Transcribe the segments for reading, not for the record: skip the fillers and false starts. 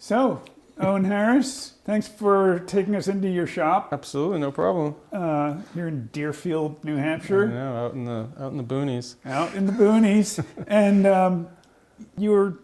So, Owain Harris, thanks for taking us into your shop Absolutely, no problem. here in Deerfield, New I Hampshire. know, out in the boonies. Out in the boonies. And you were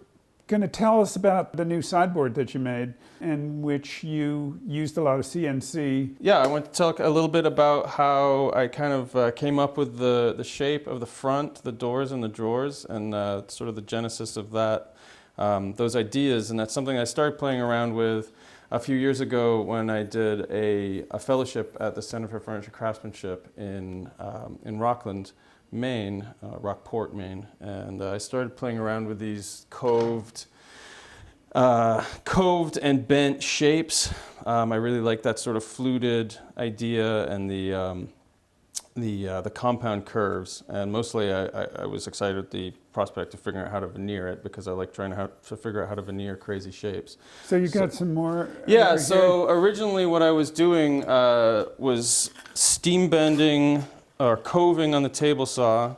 going to tell us about the new sideboard that you made, in which you used a lot of CNC. Yeah, I want to talk a little bit about how I kind of came up with the shape of the front, the doors and the drawers, and sort of the genesis of that, those ideas. And that's something I started playing around with a few years ago when I did a fellowship at the Center for Furniture Craftsmanship in Rockland, Maine, Rockport, Maine, and I started playing around with these coved and bent shapes. I really like that sort of fluted idea and the compound curves, and mostly I was excited at the prospect of figuring out how to veneer it, because I like trying to figure out how to veneer crazy shapes. So you got some more? Yeah, so originally what I was doing was steam bending or coving on the table saw,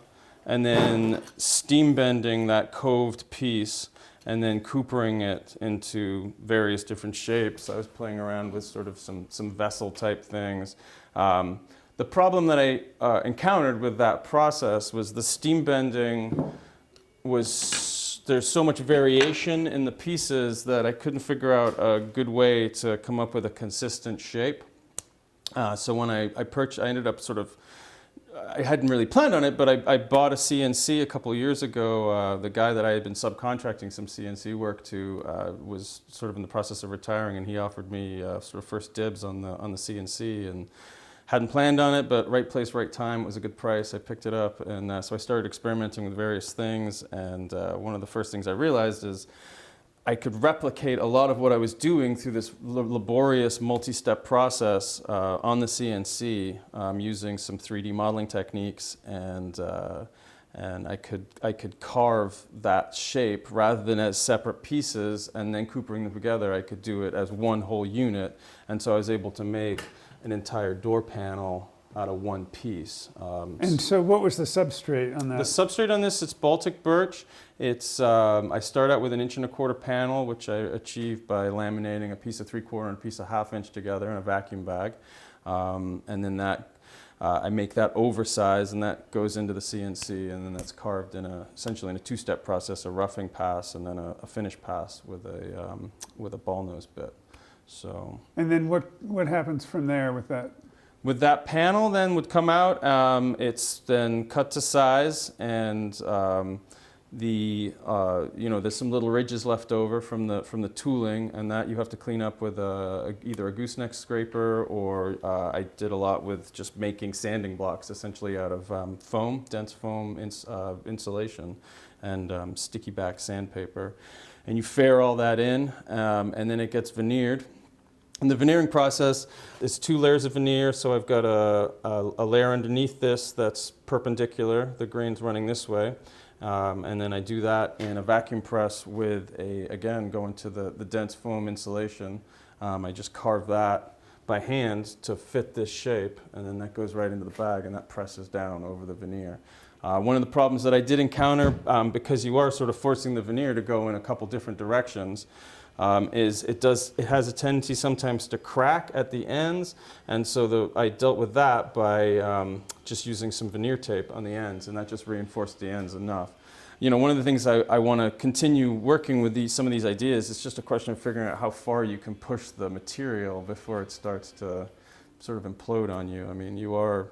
and then steam bending that coved piece, and then coopering it into various different shapes. I was playing around with sort of some vessel type things. The problem that I encountered with that process was the steam bending there's so much variation in the pieces that I couldn't figure out a good way to come up with a consistent shape. So when I ended up I hadn't really planned on it, but I bought a CNC a couple of years ago. The guy that I had been subcontracting some CNC work to was sort of in the process of retiring, and he offered me sort of first dibs on the CNC, and hadn't planned on it, but right place, right time. It was a good price. I picked it up, and so I started experimenting with various things. And one of the first things I realized is I could replicate a lot of what I was doing through this laborious multi-step process on the CNC using some 3D modeling techniques, and I could carve that shape rather than as separate pieces and then coopering them together. I could do it as one whole unit, and so I was able to make an entire door panel out of one piece. And so what was the substrate on that? The substrate on this, it's Baltic birch. It's I start out with an 1.25" panel, which I achieved by laminating a piece of 3/4 and a piece of 1/2 inch together in a vacuum bag. And then I make that oversize, and that goes into the CNC, and then that's carved essentially in a two-step process: a roughing pass and then a finish pass with a ball nose bit. So. And then what happens from there with that? With that panel, then would come out. It's then cut to size, and there's some little ridges left over from the tooling, and that you have to clean up with either a gooseneck scraper, or I did a lot with just making sanding blocks, essentially out of foam, dense foam insulation, and sticky back sandpaper, and you fair all that in, and then it gets veneered. And the veneering process is 2 layers of veneer. So I've got a layer underneath this that's perpendicular, the grain's running this way. And then I do that in a vacuum press with again, going to the dense foam insulation. I just carve that by hand to fit this shape, and then that goes right into the bag, and that presses down over the veneer. One of the problems that I did encounter, because you are sort of forcing the veneer to go in a couple different directions, is it has a tendency sometimes to crack at the ends, and so I dealt with that by just using some veneer tape on the ends, and that just reinforced the ends enough. One of the things I want to continue working with some of these ideas is just a question of figuring out how far you can push the material before it starts to sort of implode on you. I mean, you are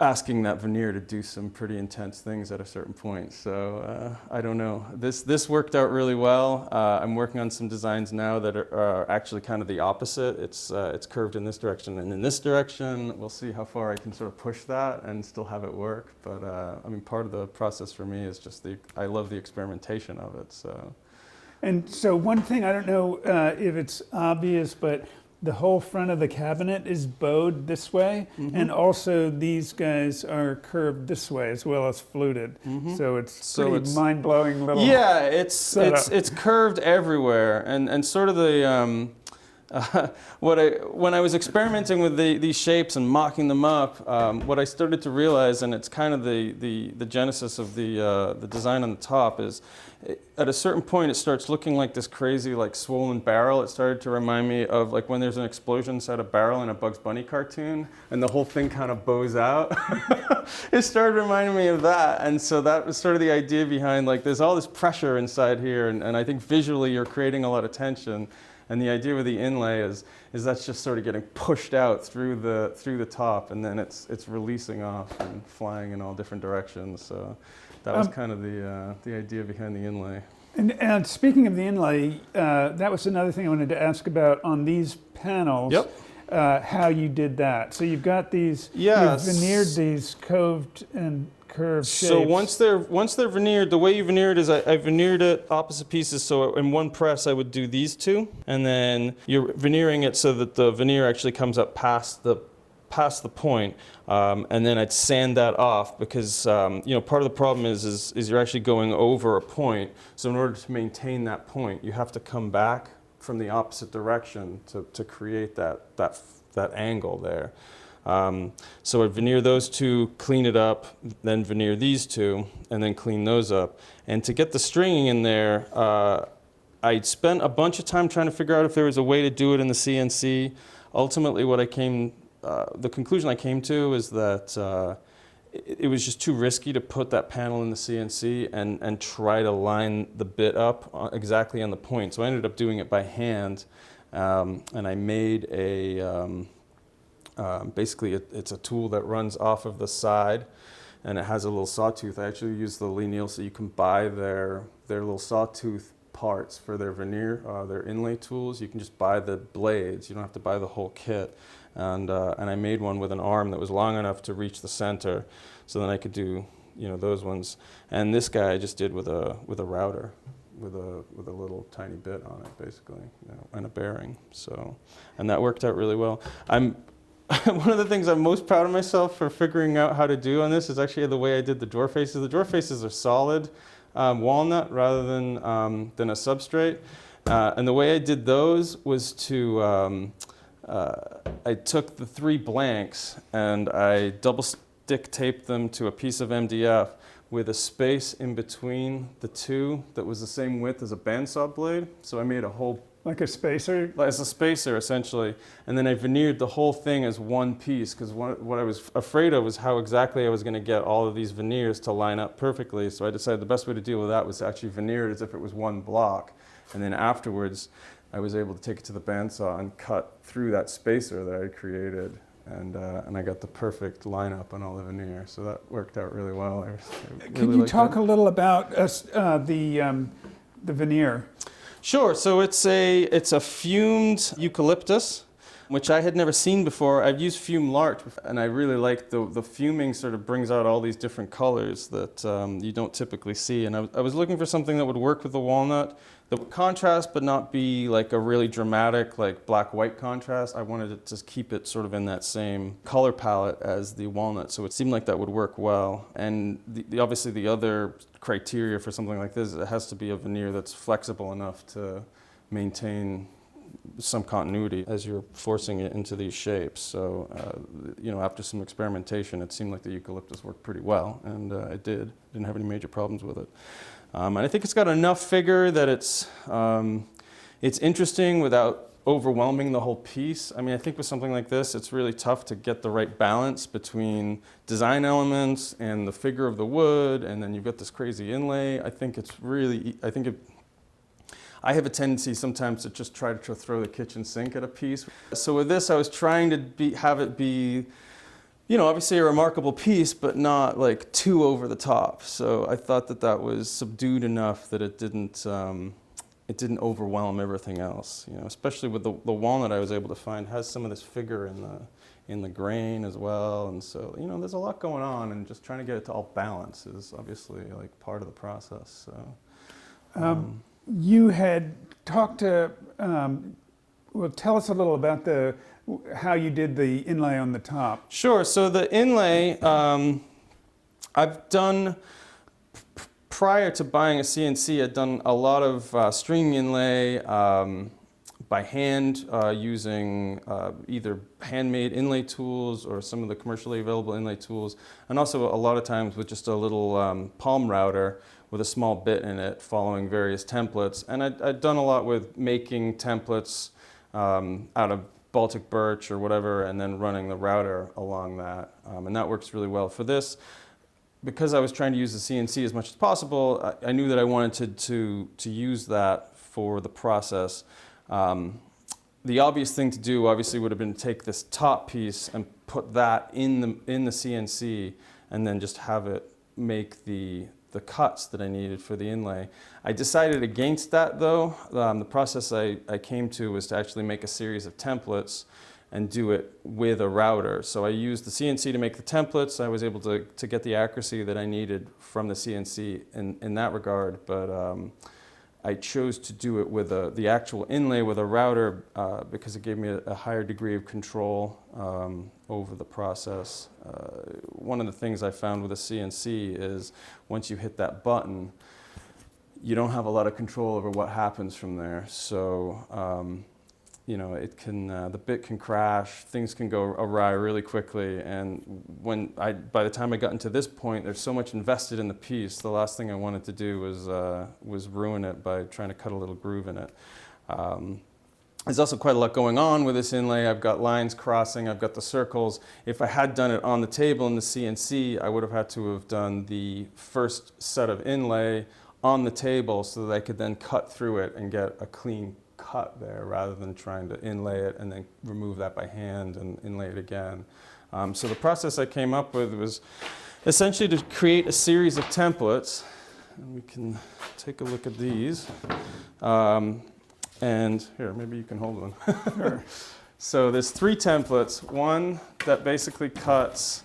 asking that veneer to do some pretty intense things at a certain point. So I don't know. This worked out really well. I'm working on some designs now that are actually kind of the opposite. It's curved in this direction and in this direction. We'll see how far I can sort of push that and still have it work. But I mean, part of the process for me is just I love the experimentation of it. So. And so one thing, I don't know if it's obvious, but the whole front of the cabinet is bowed this way, and also these guys are curved this way as well as fluted. So it's pretty mind-blowing little. Yeah, it's curved everywhere, and sort of the when I was experimenting with these shapes and mocking them up, what I started to realize, and it's kind of the genesis of the design on the top, is at a certain point it starts looking like this crazy like swollen barrel. It started to remind me of like when there's an explosion inside a barrel in a Bugs Bunny cartoon and the whole thing kind of bows out. It started reminding me of that, and so that was sort of the idea behind like there's all this pressure inside here, and I think visually you're creating a lot of tension. And the idea with the inlay is that's just sort of getting pushed out through the top, and then it's releasing off and flying in all different directions. So that was kind of the idea behind the inlay. And speaking of the inlay, that was another thing I wanted to ask about on these panels. Yep. How you did that. So you've got these, Yes. you've veneered these coved and curved shapes. So once they're veneered, the way you veneer it is I veneered it opposite pieces. So in one press I would do these two, and then you're veneering it so that the veneer actually comes up past the point, and then I'd sand that off because part of the problem is you're actually going over a point. So in order to maintain that point, you have to come back from the opposite direction to create that angle there. So I'd veneer those two, clean it up, then veneer these two, and then clean those up. And to get the stringing in there, I'd spent a bunch of time trying to figure out if there was a way to do it in the CNC. Ultimately, the conclusion I came to is that it was just too risky to put that panel in the CNC and try to line the bit up exactly on the point. So I ended up doing it by hand, and I made basically it's a tool that runs off of the side, and it has a little sawtooth. I actually use the Lee so you can buy their little sawtooth parts for their veneer, their inlay tools. You can just buy the blades. You don't have to buy the whole kit. And I made one with an arm that was long enough to reach the center, so then I could do those ones. And this guy I just did with a router, with a little tiny bit on it, basically, and a bearing. So, and that worked out really well. One of the things I'm most proud of myself for figuring out how to do on this is actually the way I did the door faces. The door faces are solid walnut rather than a substrate, and the way I did those was to I took the 3 blanks and I double stick taped them to a piece of MDF with a space in between the two that was the same width as a bandsaw blade. So I made a whole like a spacer? As a spacer, essentially. And then I veneered the whole thing as one piece, because what I was afraid of was how exactly I was going to get all of these veneers to line up perfectly. So I decided the best way to deal with that was to actually veneer it as if it was one block. And then afterwards, I was able to take it to the bandsaw and cut through that spacer that I had created. And I got the perfect lineup on all the veneer. So that worked out really well. Can you talk a little about the veneer? Sure. So it's a fumed eucalyptus, which I had never seen before. I've used fumed larch, and I really like the fuming sort of brings out all these different colors that you don't typically see. And I was looking for something that would work with the walnut, that would contrast but not be like a really dramatic like black-white contrast. I wanted to just keep it sort of in that same color palette as the walnut, so it seemed like that would work well. And obviously the other criteria for something like this, it has to be a veneer that's flexible enough to maintain some continuity as you're forcing it into these shapes. So, after some experimentation, it seemed like the eucalyptus worked pretty well, and it did. Didn't have any major problems with it. And I think it's got enough figure that it's interesting without overwhelming the whole piece. I mean, I think with something like this, it's really tough to get the right balance between design elements and the figure of the wood, and then you've got this crazy inlay. I have a tendency sometimes to just try to throw the kitchen sink at a piece. So with this, I was trying to have it be, obviously a remarkable piece, but not like too over the top. So I thought that was subdued enough that it didn't overwhelm everything else. Especially with the walnut I was able to find has some of this figure in the grain as well. And so, there's a lot going on, and just trying to get it to all balance is obviously like part of the process. So. You had talked to, tell us a little about how you did the inlay on the top. Sure. So the inlay, I've done, prior to buying a CNC, I'd done a lot of string inlay, by hand using either handmade inlay tools or some of the commercially available inlay tools, and also a lot of times with just a little palm router with a small bit in it, following various templates. And I'd done a lot with making templates out of Baltic birch or whatever, and then running the router along that. And that works really well. For this, because I was trying to use the CNC as much as possible, I knew that I wanted to use that for the process. The obvious thing to do obviously would have been to take this top piece and put that in the CNC, and then just have it make the cuts that I needed for the inlay. I decided against that though. The process I came to was to actually make a series of templates and do it with a router. So I used the CNC to make the templates. I was able to get the accuracy that I needed from the CNC in that regard, but I chose to do it with the actual inlay with a router because it gave me a higher degree of control over the process. One of the things I found with a CNC is once you hit that button, you don't have a lot of control over what happens from there. So, you know, it can, the bit can crash, things can go awry really quickly, and by the time I got into this point, there's so much invested in the piece, the last thing I wanted to do was ruin it by trying to cut a little groove in it. There's also quite a lot going on with this inlay. I've got lines crossing, I've got the circles. If I had done it on the table in the CNC, I would have had to have done the first set of inlay on the table so that I could then cut through it and get a clean cut there, rather than trying to inlay it and then remove that by hand and inlay it again. So the process I came up with was essentially to create a series of templates. And we can take a look at these. And here, maybe you can hold one. Sure. So there's 3 templates. One that basically cuts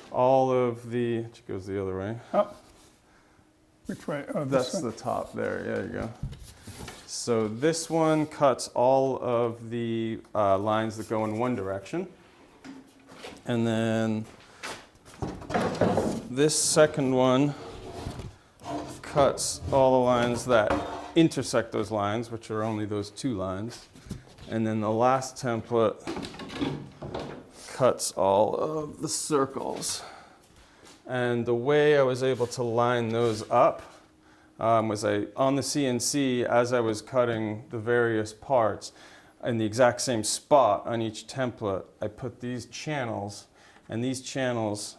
all of the, it goes the other way. Oh, which way? Oh, this That's one? the top there, yeah, there you go. So this one cuts all of the lines that go in one direction. And then this second one cuts all the lines that intersect those lines, which are only those 2 lines. And then the last template cuts all of the circles. And the way I was able to line those up was on the CNC, as I was cutting the various parts in the exact same spot on each template, I put these channels, and these channels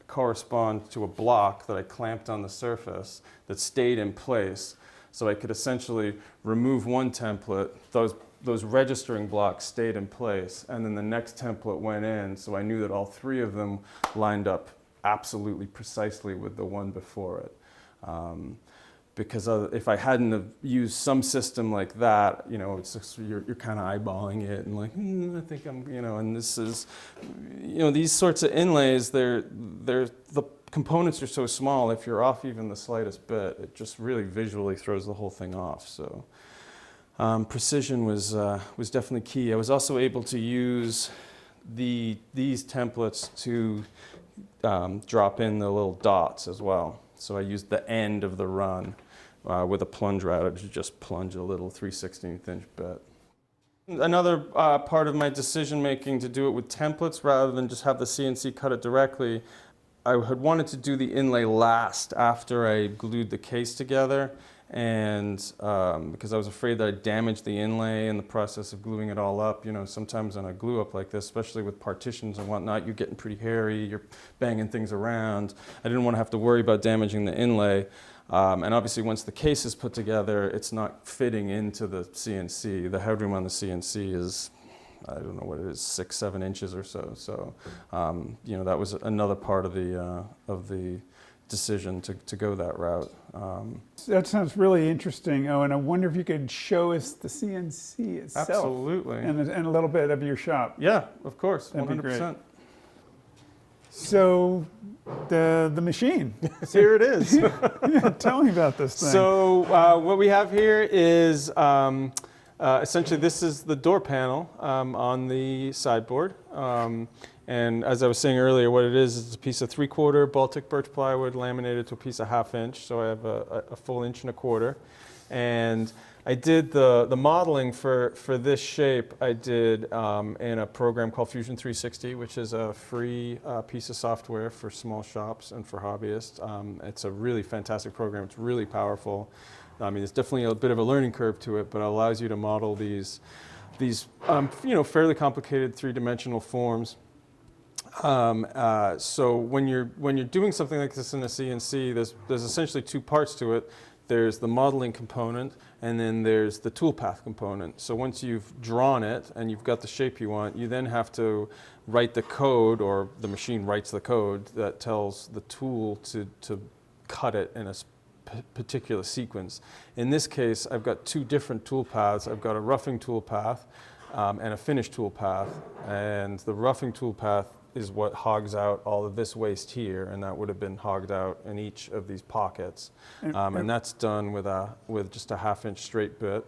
correspond to a block that I clamped on the surface that stayed in place. So I could essentially remove one template, those registering blocks stayed in place, and then the next template went in, so I knew that all 3 of them lined up absolutely precisely with the one before it. Because if I hadn't have used some system like that, you know, it's just, you're kind of eyeballing it and like, I think I'm, you know, and this is, you know, these sorts of inlays, the components are so small, if you're off even the slightest bit, it just really visually throws the whole thing off. So precision was definitely key. I was also able to use these templates to drop in the little dots as well. So I used the end of the run with a plunge router to just plunge a little 3/16 inch bit. Another part of my decision making to do it with templates rather than just have the CNC cut it directly, I had wanted to do the inlay last after I glued the case together, and because I was afraid that I'd damage the inlay in the process of gluing it all up. You know, sometimes on a glue up like this, especially with partitions and whatnot, you're getting pretty hairy, you're banging things around. I didn't want to have to worry about damaging the inlay. And obviously once the case is put together, it's not fitting into the CNC. The headroom on the CNC is, I don't know what it is, 6-7 inches or so. So, you know, that was another part of the decision to go that route. That sounds really interesting. Oh, and I wonder if you could show us the CNC itself. Absolutely. And a little bit of your shop. Yeah, of course, That'd be 100%. great. So, the machine. Here it is. Yeah, tell me about this thing. So what we have here is essentially this is the door panel on the sideboard. And as I was saying earlier, what it is a piece of 3/4 Baltic birch plywood laminated to a piece of 1/2 inch. So I have a full 1 1/4 inch. And I did the modeling for this shape. I did in a program called Fusion 360, which is a free piece of software for small shops and for hobbyists. It's a really fantastic program. It's really powerful. I mean, there's definitely a bit of a learning curve to it, but it allows you to model these fairly complicated three-dimensional forms. So when you're doing something like this in a CNC, there's essentially two parts to it. There's the modeling component, and then there's the toolpath component. So once you've drawn it and you've got the shape you want, you then have to write the code, or the machine writes the code that tells the tool to cut it in a particular sequence. In this case, I've got two different toolpaths. I've got a roughing toolpath and a finish toolpath, and the roughing toolpath is what hogs out all of this waste here, and that would have been hogged out in each of these pockets. And that's done with just a 1/2-inch straight bit.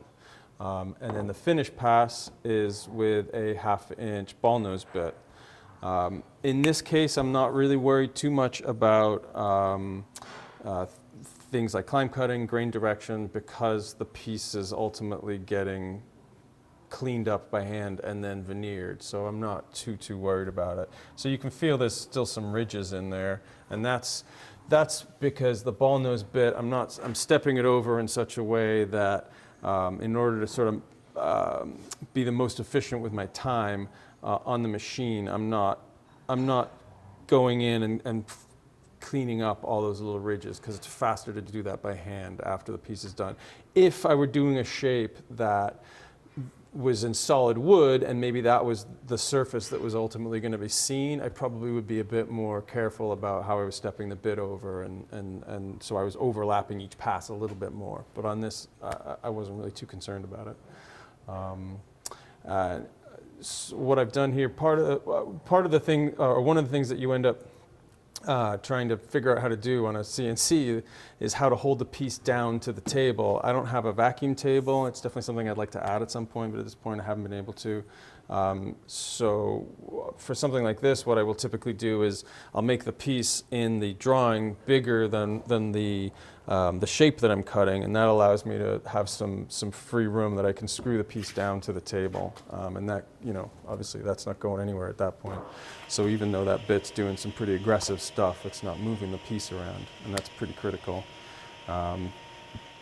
And then the finish pass is with a 1/2-inch ball nose bit. In this case, I'm not really worried too much about things like climb cutting, grain direction, because the piece is ultimately getting cleaned up by hand and then veneered, so I'm not too worried about it. So you can feel there's still some ridges in there, and that's because the ball nose bit, I'm stepping it over in such a way that in order to sort of be the most efficient with my time on the machine, I'm not going in and cleaning up all those little ridges, because it's faster to do that by hand after the piece is done. If I were doing a shape that was in solid wood, and maybe that was the surface that was ultimately going to be seen, I probably would be a bit more careful about how I was stepping the bit over, and so I was overlapping each pass a little bit more. But on this, I wasn't really too concerned about it. So what I've done here, part of the thing, or one of the things that you end up trying to figure out how to do on a CNC is how to hold the piece down to the table. I don't have a vacuum table. It's definitely something I'd like to add at some point, but at this point I haven't been able to. So for something like this, what I will typically do is I'll make the piece in the drawing bigger than the shape that I'm cutting, and that allows me to have some free room that I can screw the piece down to the table. And that, obviously that's not going anywhere at that point. So even though that bit's doing some pretty aggressive stuff, it's not moving the piece around, and that's pretty critical.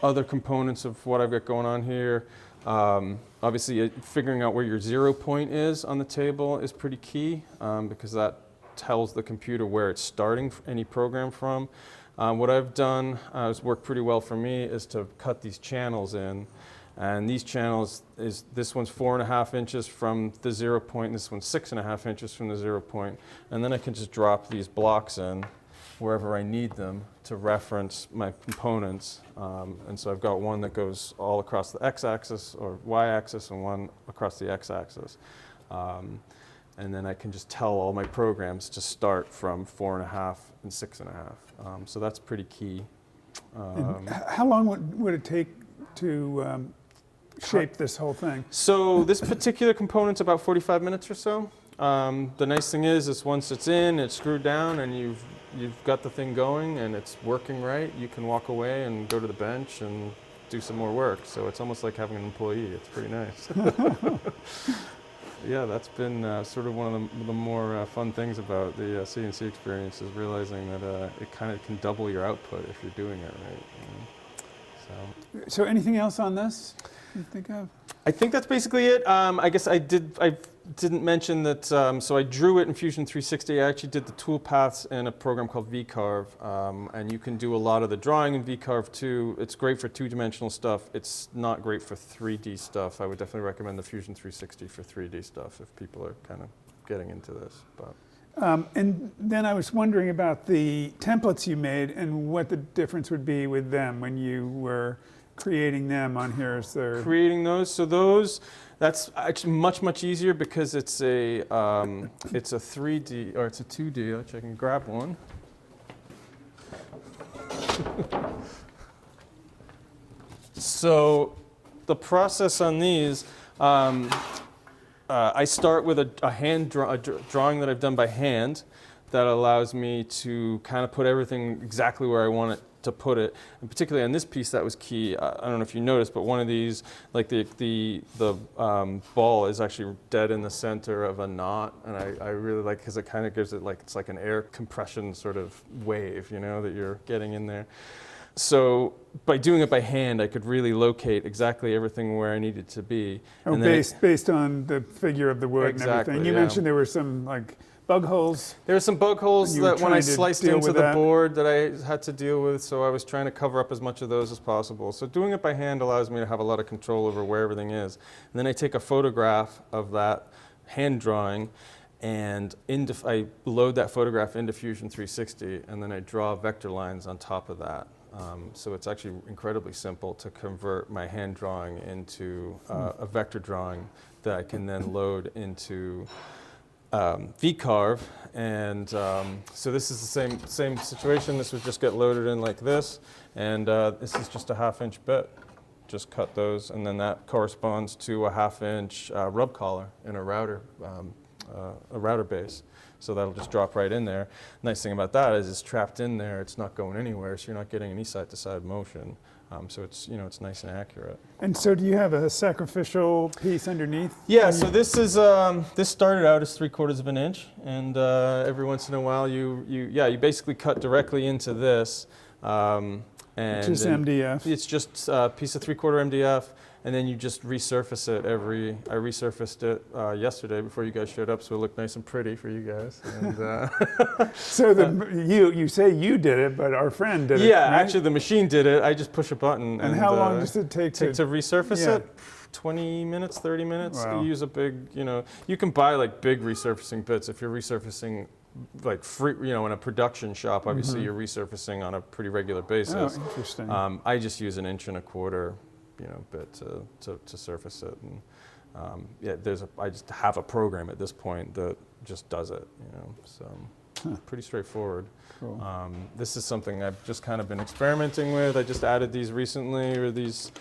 Other components of what I've got going on here, obviously figuring out where your 0 point is on the table is pretty key, because that tells the computer where it's starting any program from. What I've done has worked pretty well for me is to cut these channels in, and these channels this one's 4.5 inches from the 0 point, and this one's 6.5 inches from the 0 point, and then I can just drop these blocks in wherever I need them to reference my components. And so I've got one that goes all across the x-axis or y-axis, and one across the x-axis. And then I can just tell all my programs to start from 4.5 and 6.5. So that's pretty key. How long would it take to shape this whole thing? So this particular component's about 45 minutes or so. The nice thing is once it's in, it's screwed down, and you've got the thing going and it's working right, you can walk away and go to the bench and do some more work. So it's almost like having an employee. It's pretty nice. Yeah, that's been sort of one of the more fun things about the CNC experience, is realizing that it kind of can double your output if you're doing it right. So anything else on this you think of? I think that's basically it. I guess I didn't mention that, so I drew it in Fusion 360. I actually did the toolpaths in a program called VCarve, and you can do a lot of the drawing in VCarve too. It's great for two-dimensional stuff. It's not great for 3D stuff. I would definitely recommend the Fusion 360 for 3D stuff if people are kind of getting into this. But. And then I was wondering about the templates you made and what the difference would be with them when you were creating them on here. Creating those, so that's actually much easier because it's a 3D, or it's a 2D. Actually, I can grab one. So the process on these, I start with a drawing that I've done by hand that allows me to kind of put everything exactly where I want it to put it. And particularly on this piece, that was key. I don't know if you noticed, but one of these, like the ball is actually dead in the center of a knot, and I really like, because it kind of gives it like, it's like an air compression sort of wave, you know, that you're getting in there. So by doing it by hand, I could really locate exactly everything where I needed to be. Oh, and then based on the figure of the wood and Exactly, everything. You yeah. mentioned there were some like bug holes. there were some bug holes You were that when I trying to sliced deal into with the that? board that I had to deal with, so I was trying to cover up as much of those as possible. So doing it by hand allows me to have a lot of control over where everything is. And then I take a photograph of that hand drawing, and I load that photograph into Fusion 360, and then I draw vector lines on top of that. So it's actually incredibly simple to convert my hand drawing into a vector drawing that I can then load into VCarve. And so this is the same situation. This would just get loaded in like this, and this is just a 1/2-inch bit. Just cut those, and then that corresponds to a 1/2-inch rub collar in a router base. So that'll just drop right in there. Nice thing about that is it's trapped in there. It's not going anywhere, so you're not getting any side-to-side motion. So it's, you know, it's nice and accurate. And so do you have a sacrificial piece underneath? Yeah. So this is this started out as 3/4 of an inch, and every once in a while you basically cut directly into this. And Which is MDF. It's just a piece of 3/4 MDF, and then you just resurface it I resurfaced it yesterday before you guys showed up, so it looked nice and pretty for you guys. And, So you say you did it, but our friend did it. yeah, right? actually the machine did it. I just push a button. And how long does it take to resurface yeah. it? 20 minutes, 30 minutes. Wow. You use a big, you can buy like big resurfacing bits if you're resurfacing like free, in a production shop. Obviously, you're resurfacing on a pretty regular basis. Oh, interesting. I just use an 1.25 bit to surface it, and I just have a program at this point that just does it. So pretty straightforward. Cool. This is something I've just kind of been experimenting with. I just added these recently, or these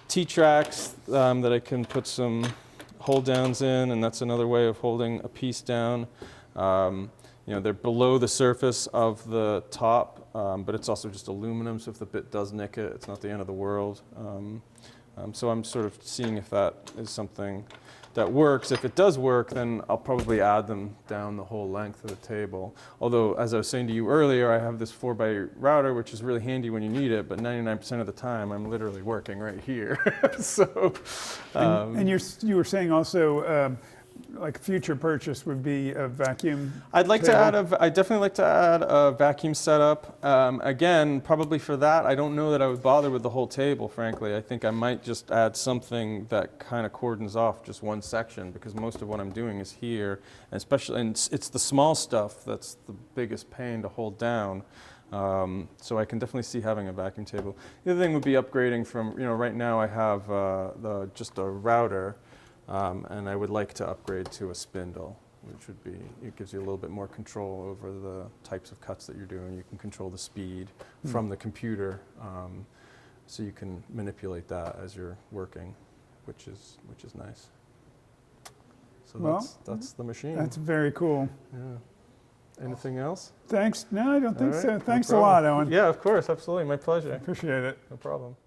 T-tracks that I can put some hold downs in, and that's another way of holding a piece down. They're below the surface of the top, but it's also just aluminum, so if the bit does nick it, it's not the end of the world. So I'm sort of seeing if that is something that works. If it does work, then I'll probably add them down the whole length of the table. Although, as I was saying to you earlier, I have this 4x router, which is really handy when you need it, but 99% of the time, I'm literally working right here. So, and you were saying also, like future purchase would be a vacuum. I'd definitely like to add a vacuum setup. Again, probably for that, I don't know that I would bother with the whole table, frankly. I think I might just add something that kind of cordons off just one section, because most of what I'm doing is here, and it's the small stuff that's the biggest pain to hold down. So I can definitely see having a vacuum table. The other thing would be upgrading from, right now I have just a router. And I would like to upgrade to a spindle, which it gives you a little bit more control over the types of cuts that you're doing. You can control the speed from the computer, so you can manipulate that as you're working, which is nice. So that's the machine. That's very cool. Yeah. Anything else? Thanks. No, I don't think so. No Thanks a problem. lot, Owen. Yeah, of course, absolutely. My pleasure. Appreciate it. No problem.